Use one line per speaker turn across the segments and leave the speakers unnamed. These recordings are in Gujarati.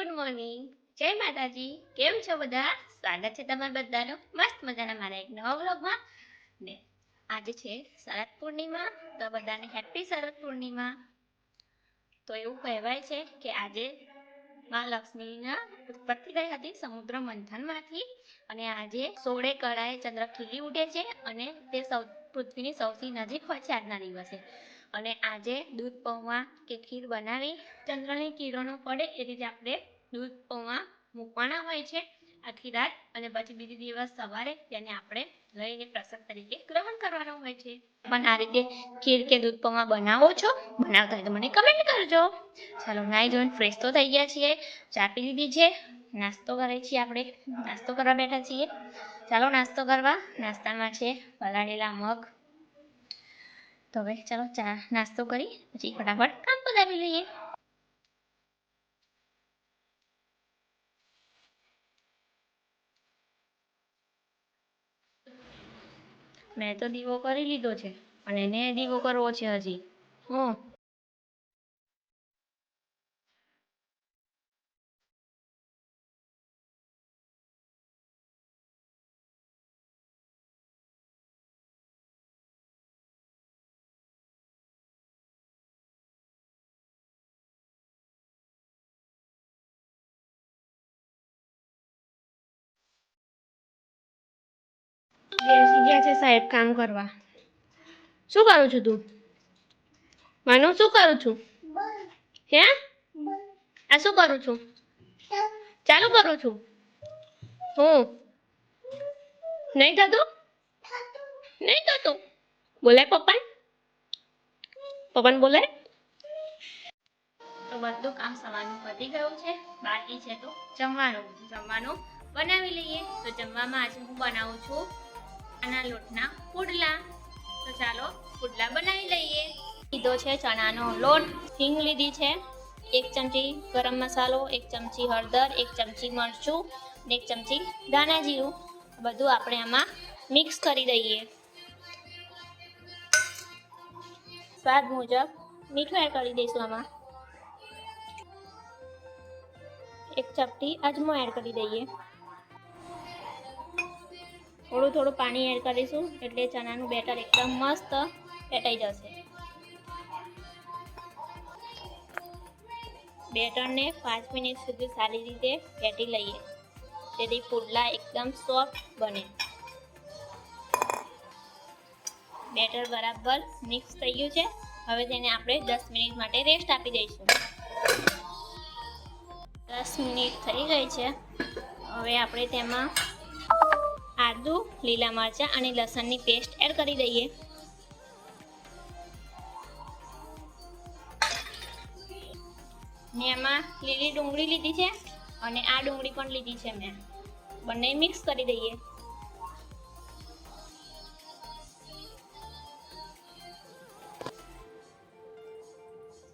ગુડ મોર્નિંગ, જય માતાજી. કેમ છો બધા? સ્વાગત છે તમારા બધાનું મસ્ત મજાના મારા એક નવા વ્લોગમાં. ને આજે છે શરદ પૂર્ણિમા, તો બધાને હેપી શરદ પૂર્ણિમા. તો એવું કહેવાય છે કે આજે માં લક્ષ્મીના ઉત્પત્તિ થઈ હતી સમુદ્ર મંથનમાંથી, અને આજે 16 કળાએ ચંદ્ર ખીલી ઉઠે છે અને તે પૃથ્વીની સૌથી નજીક હોય છે આજના દિવસે. અને આજે દૂધ પૌવા કે ખીર બનાવી ચંદ્રની કિરણો પડે એ રીતે આપણે દૂધ પૌવા મૂકવાના હોય છે આખી રાત, અને પછી બીજી દિવસ સવારે તેને આપણે લઈને પ્રસાદ તરીકે ગ્રહણ કરવાનો હોય છે. પણ આ રીતે ખીર કે દૂધ પૌવા બનાવો છો? બનાવતા હોય તો મને કમેન્ટ કરજો. ચાલો, નાઈ ધોઈને ફ્રેશ તો થઈ ગયા છીએ, ચા પી લીધી છે, નાસ્તો કરીએ છીએ, આપણે નાસ્તો કરવા બેઠા છીએ. ચાલો નાસ્તો કરવા. નાસ્તામાં છે પલાળેલા મગ. તો હવે ચાલો ચા નાસ્તો કરી પછી ફટાફટ કામ પતાવી લઈએ. મેં તો દીવો કરી લીધો છે અને એને દીવો કરવો છે હજી. બેસી ગયા છે સાહેબ કામ કરવા. શું કરું છું તું? માનું શું કરું છું? હે આ શું કરું છું? ચાલુ કરું છું. હું નહીં થતું? નહીં થતું? બોલાય પપ્પા, પપ્પાને બોલાય. તો બધું કામ સવારનું પતી ગયું છે, બાકી છે તો જમવાનું બનાવી લઈએ. તો જમવામાં આજે હું બનાવું છું ચણાના લોટના પુડલા. તો ચાલો પુડલા બનાવી લઈએ. લીધો છે ચણાનો લોટ, હિંગ લીધી છે, 1 ચમચી ગરમ મસાલો, 1 ચમચી હળદર, 1 ચમચી મરચું, 1 ચમચી ધાણા જીરું. બધું આપણે આમાં મિક્સ કરી દઈએ. સ્વાદ મુજબ મીઠું એડ કરી દઈશું. આમાં 1 ચપટી અજમો એડ કરી દઈએ. થોડું પાણી એડ કરીશું એટલે ચણાનું બેટર એકદમ મસ્ત ફેટાઈ જશે. બેટરને 5 મિનિટ સુધી સારી રીતે ફેટી લઈએ જેથી પુડલા એકદમ સોફ્ટ બને. બેટર બરાબર મિક્સ થઈ ગયું છે. હવે તેને આપણે 10 મિનિટ માટે રેસ્ટ આપી દઈશું. 10 મિનિટ થઈ ગઈ છે. હવે આપણે તેમાં આદુ, લીલા મરચાં અને લસણની પેસ્ટ એડ કરી દઈએ. ને એમાં લીલી ડુંગળી લીધી છે અને આ ડુંગળી પણ લીધી છે મેં. બંને મિક્સ કરી દઈએ.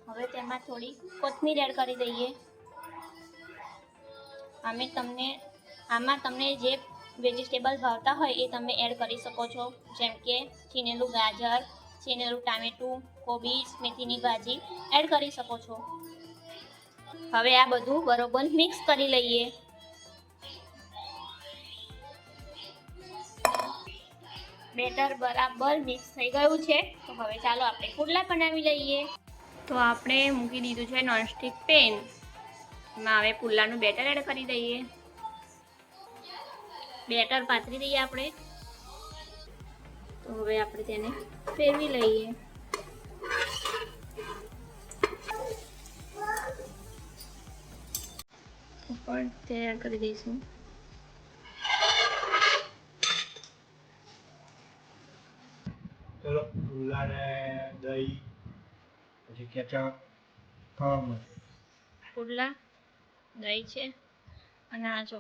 હવે તેમાં થોડી કોથમીર એડ કરી દઈએ. આમાં તમને જે વેજીટેબલ ભાવતા હોય એ તમે એડ કરી શકો છો, જેમ કે છીનેલું ગાજર, છીનેલું ટામેટું, કોબીજ, મેથીની ભાજી એડ કરી શકો છો. હવે આ બધું બરોબર મિક્સ કરી લઈએ. બેટર બરાબર મિક્સ થઈ ગયું છે. તો હવે ચાલો આપણે પુડલા બનાવી લઈએ. તો આપણે મૂકી દીધું છે નોનસ્ટિક પેન. એમાં હવે પુડલાનું બેટર એડ કરી દઈએ. બેટર પાથરી દઈએ આપણે. તો હવે આપણે તેને ફેરવી લઈએ. ઉપર તેલ એડ કરી દઈશું.
ચલો પુડલાને દહીં પછી કેચઅપ ખાવામાં.
પુડલા દહીં છે અને આ જો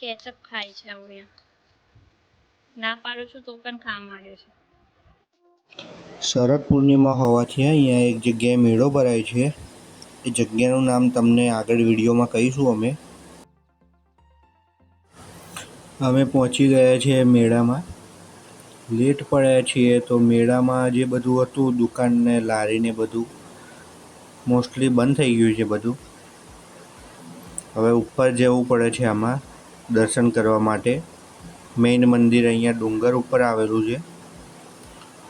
કેચઅપ ખાય છે. હવે ના પાડું છું તો પણ ખાવા માંગે છે.
શરદ પૂર્ણિમા હોવાથી અહીંયા એક જગ્યાએ મેળો ભરાય છે. એ જગ્યાનું નામ તમને આગળ વિડીયોમાં કહીશું. અમે પહોંચી ગયા છીએ મેળામાં. લેટ પડ્યા છીએ તો મેળામાં જે બધું હતું દુકાન ને લારી ને બધું મોસ્ટલી બંધ થઈ ગયું છે બધું. હવે ઉપર જવું પડે છે આમાં દર્શન કરવા માટે. મેઇન મંદિર અહીંયા ડુંગર ઉપર આવેલું છે,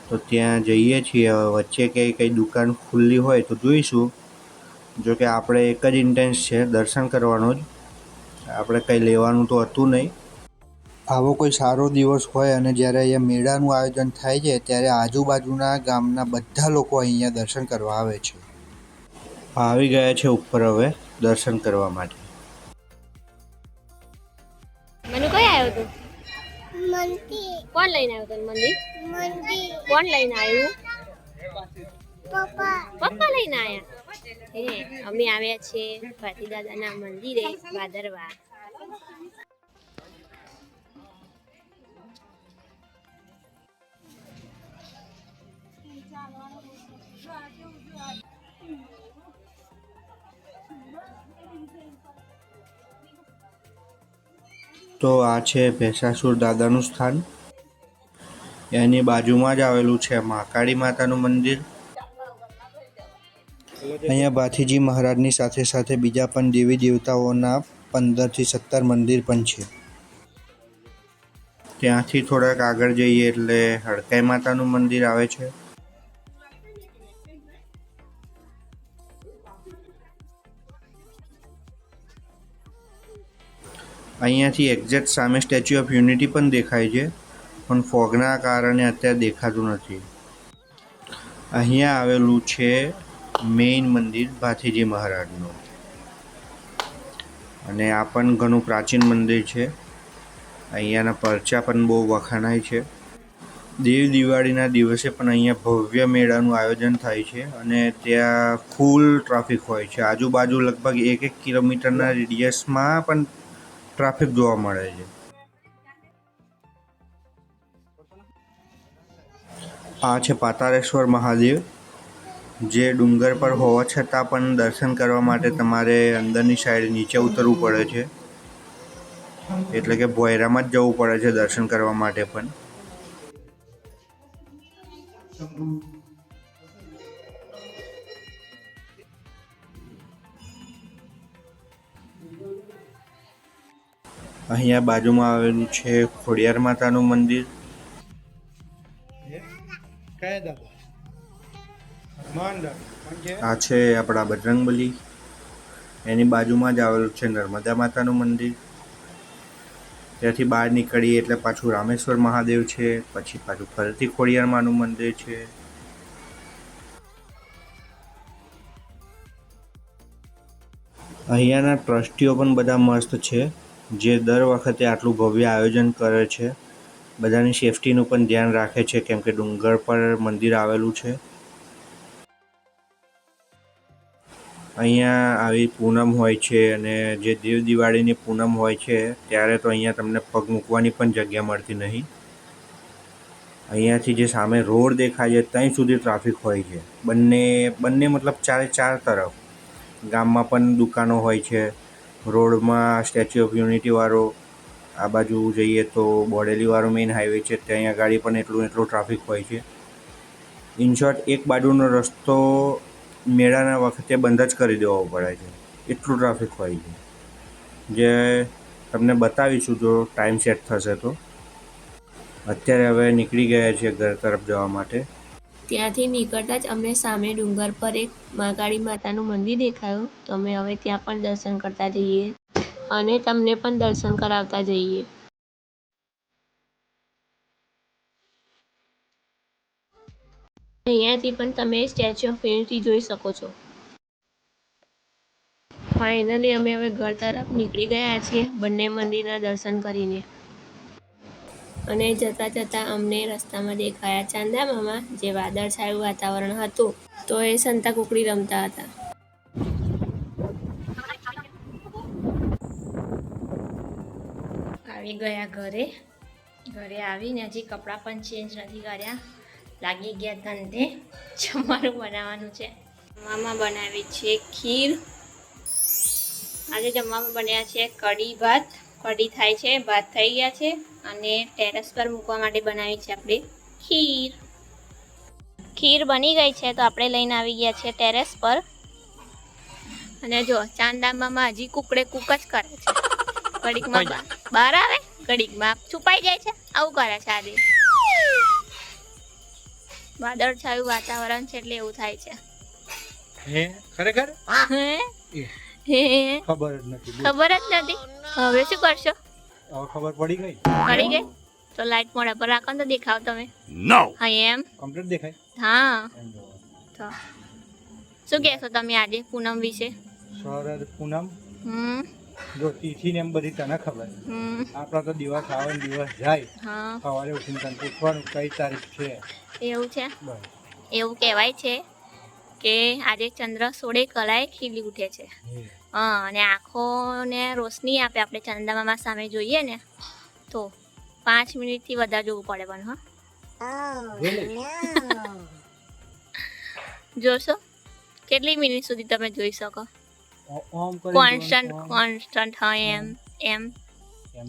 તો ત્યાં જઈએ છીએ. હવે વચ્ચે કઈ દુકાન ખુલ્લી હોય તો જોઈશું. જો કે આપણે એક જ ઇન્ટેન્સ છે દર્શન કરવાનો જ, આપણે કંઈ લેવાનું તો હતું નહીં. આવો કોઈ સારો દિવસ હોય અને જ્યારે અહીંયા મેળાનું આયોજન થાય છે ત્યારે આજુબાજુના ગામના બધા લોકો અહીંયા દર્શન કરવા આવે છે. આવી ગયા છે ઉપર હવે દર્શન કરવા માટે.
મને કોઈ આવ્યો તું? કોણ લઈને આવ્યો તને મંદિર? કોણ લઈને આવ્યું? પપ્પા લઈને આવ્યા. અમે આવ્યા છીએ ભાતી દાદાના મંદિરે ભાદરવા.
તો આ છે ભેસાસુર દાદાનું સ્થાન. એની બાજુમાં જ આવેલું છે મહાકાળી માતાનું મંદિર. અહીંયા ભાથીજી મહારાજની સાથે સાથે બીજા પણ દેવી દેવતાઓના 15 થી 17 મંદિર પણ છે. ત્યાંથી થોડાક આગળ જઈએ એટલે હડકાઈ માતાનું મંદિર આવે છે. અહીંયાથી એક્ઝેક્ટ સામે સ્ટેચ્યુ ઓફ યુનિટી પણ દેખાય છે, પણ ફોગના કારણે અત્યારે દેખાતું નથી. અહીંયા આવેલું છે મેઇન મંદિર ભાથીજી મહારાજનું, અને આ પણ ઘણું પ્રાચીન મંદિર છે. અહીંયાના પરચા પણ બહુ વખાણાય છે. દેવ દિવાળીના દિવસે પણ અહીંયા ભવ્ય મેળાનું આયોજન થાય છે અને ત્યાં ફૂલ ટ્રાફિક હોય છે. આજુબાજુ લગભગ 1 કિલોમીટરના રેડિયસમાં પણ ટ્રાફિક જોવા મળે છે. આ છે પાતાળેશ્વર મહાદેવ, જે ડુંગર પર હોવા છતાં પણ દર્શન કરવા માટે તમારે અંદરની સાઈડ નીચે ઉતરવું પડે છે. એટલે કે ભોયરામાં જ જવું પડે છે દર્શન કરવા માટે પણ. અહીંયા બાજુમાં આવેલું છે ખોડિયાર માતાનું મંદિર. આ છે આપણા બજરંગબલી. એની બાજુમાં જ આવેલું છે નર્મદા માતાનું મંદિર. ત્યાંથી બહાર નીકળીએ એટલે પાછું રામેશ્વર મહાદેવ છે, પછી પાછું ફરીથી ખોડિયાર માનું મંદિર છે. અહીંયાના ટ્રસ્ટીઓ પણ બધા મસ્ત છે, જે દર વખતે આટલું ભવ્ય આયોજન કરે છે. બધાની સેફટીનું પણ ધ્યાન રાખે છે, કેમ કે ડુંગર પર મંદિર આવેલું છે. અહીંયા આવી પૂનમ હોય છે, અને જે દેવ દિવાળીની પૂનમ હોય છે ત્યારે તો અહીંયા તમને પગ મૂકવાની પણ જગ્યા મળતી નહીં. અહીંયાથી જે સામે રોડ દેખાય છે ત્યાં સુધી ટ્રાફિક હોય છે. બંને મતલબ ચારે ચાર તરફ. ગામમાં પણ દુકાનો હોય છે. રોડમાં સ્ટેચ્યુ ઓફ યુનિટીવાળો, આ બાજુ જઈએ તો બોડેલીવાળો મેઇન હાઈવે છે, ત્યાં ગાડી પણ એટલું ટ્રાફિક હોય છે. ઇન શોર્ટ, એક બાજુનો રસ્તો મેળાના વખતે બંધ જ કરી દેવો પડે છે, એટલું ટ્રાફિક હોય છે. જે તમને બતાવીશું જો ટાઈમ સેટ થશે તો. અત્યારે હવે નીકળી ગયા છીએ ઘર તરફ જવા માટે.
ત્યાંથી નીકળતા જ અમને સામે ડુંગર પર એક મહાકાળી માતાનું મંદિર દેખાયું, તો અમે હવે ત્યાં પણ દર્શન કરતા જઈએ અને તમને પણ દર્શન કરાવતા જઈએ. અહીંયાથી પણ તમે સ્ટેચ્યુ ઓફ યુનિટી જોઈ શકો છો. ફાઇનલી અમે હવે ઘર તરફ નીકળી ગયા છીએ બંને મંદિરના દર્શન કરીને. અને જતાં જતાં અમને રસ્તામાં દેખાયા ચાંદા મામા, જે વાદળછાયું વાતાવરણ હતું તો એ સંતા કુકડી રમતા હતા. આવી ગયા ઘરે આવીને હજી કપડાં પણ ચેન્જ નથી કર્યા. લાગી ગયા ધંધે. જમવાનું બનાવવાનું છે. જમવામાં બનાવી છે ખીર. આજે જમવામાં બન્યા છે કઢી ભાત. કઢી થાય છે, ભાત થઈ ગયા છે, અને ટેરેસ પર મૂકવા માટે બનાવી છે આપણે ખીર. ખીર બની ગઈ છે તો આપણે લઈને આવી ગયા છે ટેરેસ પર. અને જો ચાંદામાં હજી કુકડે કૂક જ કરે છે. ઘડીકમાં બહાર આવે, ઘડીકમાં છુપાઈ જાય છે. આવું કરે છે આજે. વાદળછાયું વાતાવરણ છે એટલે એવું થાય છે.
હે ખરેખર
હે
ખબર જ નથી.
ખબર જ નથી. હવે શું કરશો?
હવે ખબર પડી ગઈ.
પડી ગઈ તો લાઈટ મોડા પર રાખો ને તો દેખાવ તમે. હા એમ
કમ્પ્લીટ દેખાય.
હા તો શું કહેશો તમે આજે પૂનમ વિશે?
શરદ પૂનમ
હમ
જો તિથિ ને એમ બધી તને ખબર. આપણા તો દિવસ આવે ને દિવસ જાય.
હા
સવારે ઉઠીને તને પૂછવાનું કઈ તારીખ છે.
એવું છે.
બસ
એવું કહેવાય છે કે આજે ચંદ્ર 16 કલાએ ખીલી ઉઠે છે. હા અને આંખોને રોશની આપે. આપણે ચંદામામા સામે જોઈએ ને તો 5 મિનિટથી વધારે જોવું પડે પણ હા જોશો કેટલી મિનિટ સુધી તમે જોઈ શકો? કોન્સ્ટન્ટ હા એમ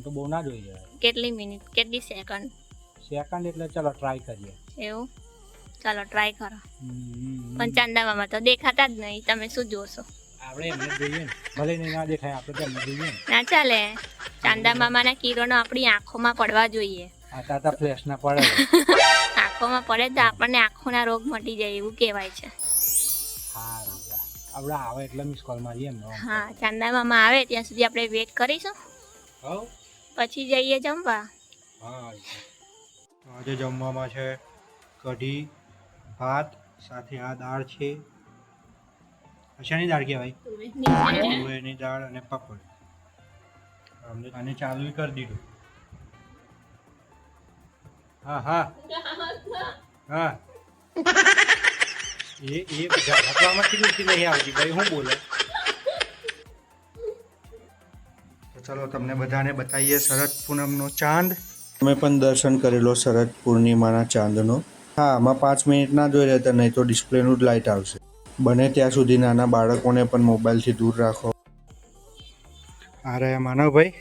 તો બહુ ના જોઈ જાય.
કેટલી મિનિટ કેટલી સેકન્ડ
એટલે ચાલો ટ્રાય કરીએ.
એવું ચાલો ટ્રાય કરો. પણ ચાંદામામા તો દેખાતા જ નહીં. તમે શું જોશો?
આપણે એમને જોઈએ ને ભલે નહીં ના દેખાય આપણે તો એમને જોઈએ ને.
ના ચાલે. ચાંદામામાના કિરણો આપણી આંખોમાં પડવા જોઈએ.
આ ફ્લેશ ના પડે.
આંખોમાં પડે તો આપણને આંખોના રોગ મટી જાય એવું કહેવાય છે.
આપણે આવે એટલે મિસ કોલ મારીએ એમ.
હા ચાંદામામા આવે ત્યાં સુધી આપણે વેટ કરીશું. પછી જઈએ જમવા.
હા આજે જમવામાં છે કઢી ભાત સાથે આ દાળ છે. શાની દાળ કહેવાય? તુવેરની દાળ અને પાપડ. આને ચાલુ કરી દીધું. હા હા હા એ હટવામાંથી ઊંચી નહીં આવતી ભાઈ. હું બોલે તો ચલો તમને બધાને બતાવીએ શરદ પૂનમનો ચાંદ.
અમે પણ દર્શન કરેલો શરદ પૂર્ણિમાના ચાંદનો. હા આમાં 5 મિનિટ ના જોઈ રહેતા, નહીં તો ડિસ્પ્લેનું જ લાઇટ આવશે. બને ત્યાં સુધી નાના બાળકોને પણ મોબાઈલથી દૂર રાખો.
આ રહ્યા માનવભાઈ.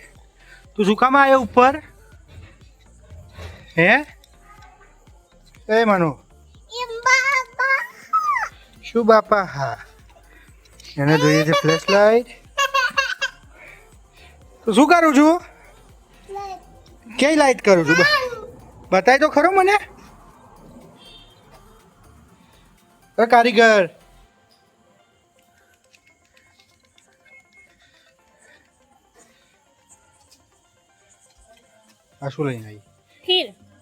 તું શું કામ આવ્યો ઉપર? હે એ માનો શું બાપા? હા એને જોઈએ છે ફ્લેશ લાઈટ. તો શું કરું છું? કઈ લાઈટ કરું છું? બતાય તો ખરો મને. કારીગર આ શું લઈને આવી?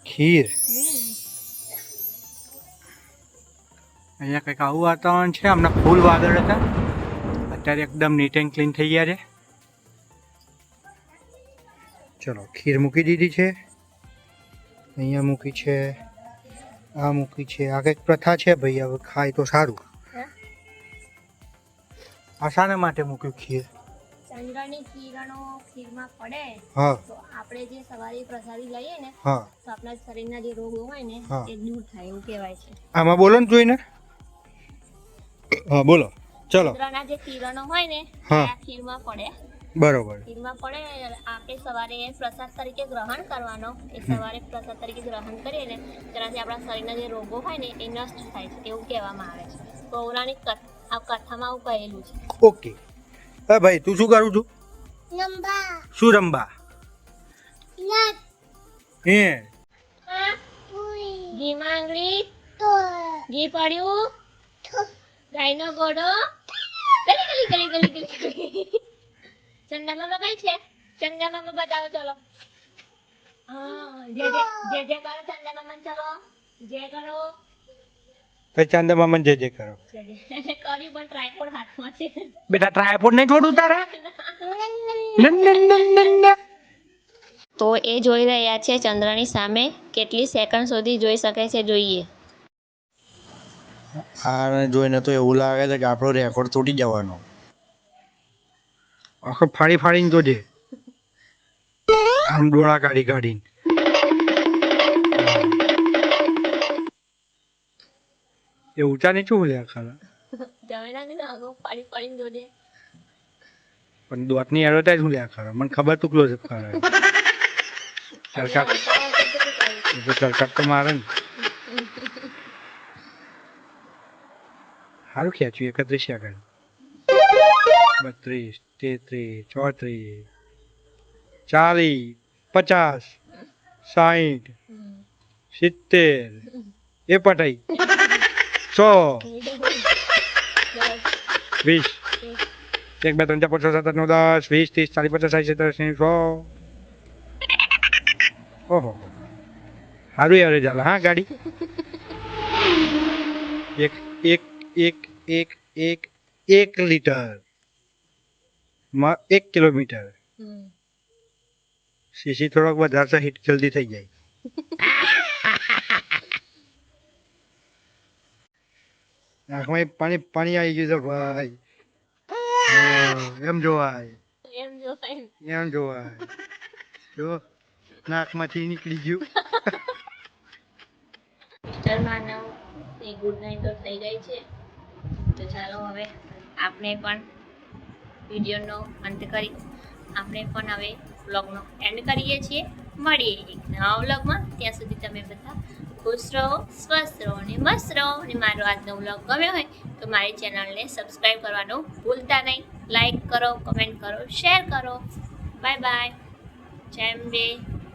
ખીર. અહીંયા કંઈક આવું વાતાવરણ છે. હમણાં ફૂલ વાદળ હતા, અત્યારે એકદમ નીટ એન્ડ ક્લીન થઈ ગયા છે. ચલો ખીર મૂકી દીધી છે. અહીંયા મૂકી છે, આ મૂકી છે. આ કંઈક પ્રથા છે ભાઈ, હવે ખાય તો સારું. આ શાના માટે મૂક્યું ખીર?
ચંદ્રની કિરણો ખીરમાં પડે
હા
તો આપણે જે સવારે પ્રસાદી લઈએ ને
હા
તો આપણા શરીરના જે રોગો હોય ને
હા.
એ દૂર થાય એવું કહેવાય છે.
આમાં બોલો ને જોઈને. હા બોલો ચલો.
ચંદ્રના જે કિરણો હોય ને
હા.
આ ખીરમાં પડે.
બરોબર.
ખીરમાં પડે આપણે સવારે પ્રસાદ તરીકે ગ્રહણ કરવાનો. એ સવારે પ્રસાદ તરીકે ગ્રહણ કરીએ ને તેનાથી આપણા શરીરના જે રોગો હોય ને એ નષ્ટ થાય છે એવું કહેવામાં આવે છે. પૌરાણિક કથામાં આવું કહેલું છે.
ઓકે. હા ભાઈ તું શું કરું છું? શું રંબા? હે
ઘી માંગલી ઘી પડ્યું ગાયનો ગોળો ગલી ગલી ગલી ગલી ગલી. ચંદામામા કઈ છે? ચંદામામા બતાવો ચલો. હા જે કરો ચંદામામા. ચલો જે કરો.
ચાંદા મામા જય જય કરો.
કર્યું પણ ટ્રાયપોડ હાથમાં છે.
બેટા ટ્રાયપોડ નહીં છોડું તારા.
તો એ જોઈ રહ્યા છે ચંદ્રની સામે. કેટલી સેકન્ડ સુધી જોઈ શકે છે જોઈએ.
આને જોઈને તો એવું લાગે છે કે આપણો રેકોર્ડ તૂટી જવાનો.
આખો ફાડી ફાડીને જોજે. આમ ડોળા કાઢી કાઢીને. એ ઊંચા નહીં શું લે ખરા.
ફાડી ફાડીને જોજે.
પણ દોતની એડવર્ટાઈઝ હું લે ખરા. મને ખબર તું ક્લોઝ ખરા. સરકાર તો મારે ને. સારું ખેંચ્યું 31 સેકન્ડ. 32, 33, 34, 40, 50, 60, 70, એ પટાઈ 100, 20, 1, 2, 3, 4, 5, 6, 7, 8, 9, 10, 20, 30, 40, 50, 60, 70, 100. ઓહો સારું એવરેજ હાલે હા ગાડી એક એક એક એક એક 1 લીટર માં 1 કિલોમીટર સીસી થોડોક વધારે હિટ જલ્દી થઈ જાય આંખમાં પાણી પાણી આવી ગયું છે ભાઈ એમ જોવાય એમ જોવાય જો નાકમાંથી નીકળી ગયું
મિસ્ટર માનવ એ ગુડ નાઇટ તો થઈ ગઈ છે તો ચાલો હવે આપણે પણ વિડીયોનો અંત કરી આપણે પણ હવે વ્લોગનો એન્ડ કરીએ છીએ મળીએ એક નવા વ્લોગમાં ત્યાં સુધી તમે બધા ખુશ રહો સ્વસ્થ રહો અને મસ્ત રહો અને મારો આજનો વ્લોગ ગમ્યો હોય તો મારી ચેનલને સબસ્ક્રાઈબ કરવાનું ભૂલતા નહીં લાઈક કરો કમેન્ટ કરો શેર કરો બાય બાય જય અંબે